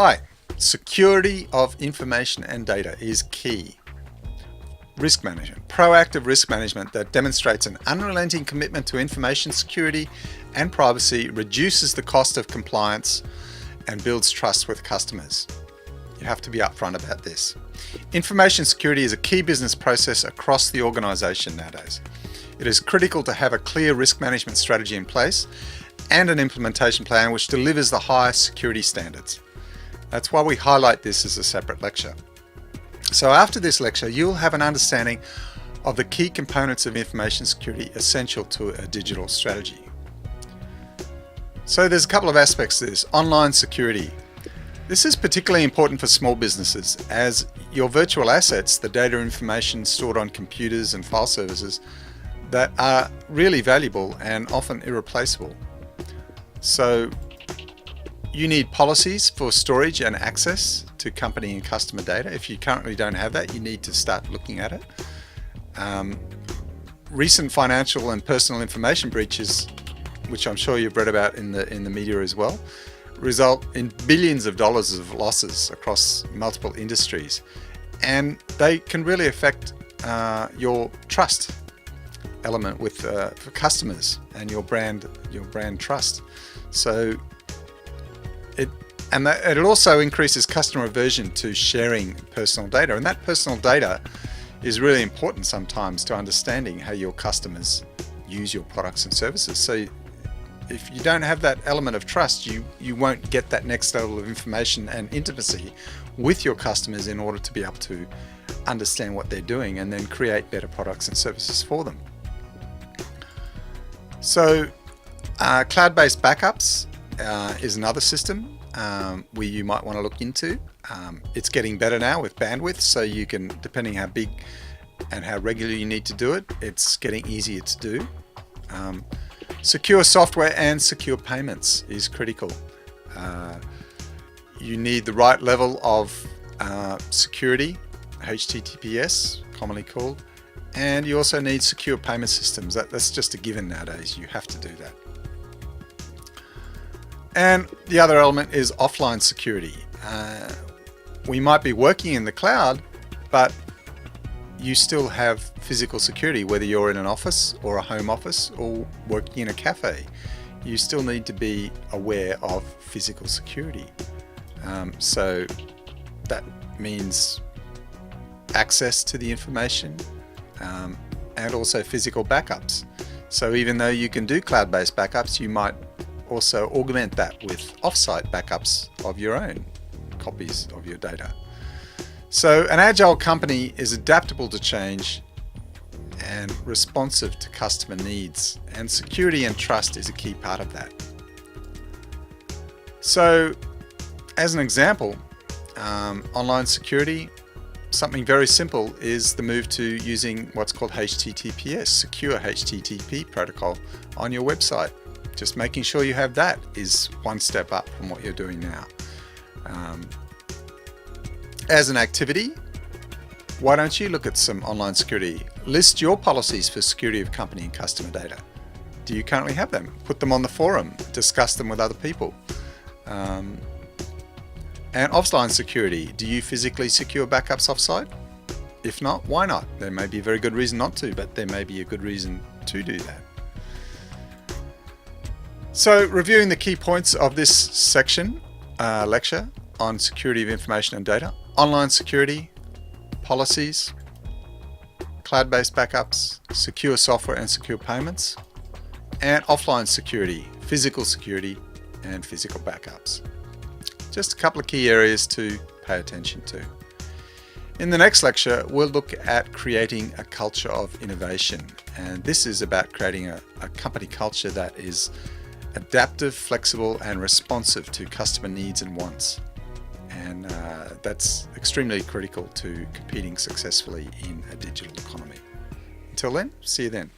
Hi, security of information and data is key. Risk management, proactive risk management that demonstrates an unrelenting commitment to information security and privacy, reduces the cost of compliance and builds trust with customers. You have to be upfront about this. Information security is a key business process across the organization nowadays. It is critical to have a clear risk management strategy in place and an implementation plan which delivers the highest security standards. That's why we highlight this as a separate lecture. So after this lecture, you'll have an understanding of the key components of information security essential to a digital strategy. So there's a couple of aspects to this. Online security. This is particularly important for small businesses as your virtual assets, the data information stored on computers and file services that are really valuable and often irreplaceable. So you need policies for storage and access to company and customer data. If you currently don't have that, you need to start looking at it. Recent financial and personal information breaches, which I'm sure you've read about in the media as well, result in billions of dollars of losses across multiple industries, and they can really affect your trust element with for customers and your brand trust. So it also increases customer aversion to sharing personal data, and that personal data is really important sometimes to understanding how your customers use your products and services. So if you don't have that element of trust, you won't get that next level of information and intimacy with your customers in order to be able to understand what they're doing and then create better products and services for them. So cloud-based backups is another system where you might want to look into. It's getting better now with bandwidth, so you can, depending how big and how regularly you need to do it, it's getting easier to do. Secure software and secure payments is critical. You need the right level of security, HTTPS commonly called, and you also need secure payment systems. That's just a given nowadays. You have to do that. And the other element is offline security. We might be working in the cloud, but you still have physical security, whether you're in an office or a home office or working in a cafe. You still need to be aware of physical security. So that means access to the information and also physical backups. So even though you can do cloud-based backups, you might also augment that with off-site backups of your own copies of your data. So an agile company is adaptable to change and responsive to customer needs, and security and trust is a key part of that. So as an example, online security, something very simple is the move to using what's called HTTPS, secure HTTP protocol on your website. Just making sure you have that is one step up from what you're doing now. As an activity, why don't you look at some online security? List your policies for security of company and customer data. Do you currently have them? Put them on the forum, discuss them with other people. And offline security, do you physically secure backups offsite? If not, why not? There may be a very good reason not to, but there may be a good reason to do that. So reviewing the key points of this section, lecture on security of information and data: online security, policies, cloud-based backups, secure software and secure payments, and offline security, physical security and physical backups. Just a couple of key areas to pay attention to. In the next lecture, we'll look at creating a culture of innovation, and this is about creating a company culture that is adaptive, flexible and responsive to customer needs and wants. And that's extremely critical to competing successfully in a digital economy. Until then, see you then.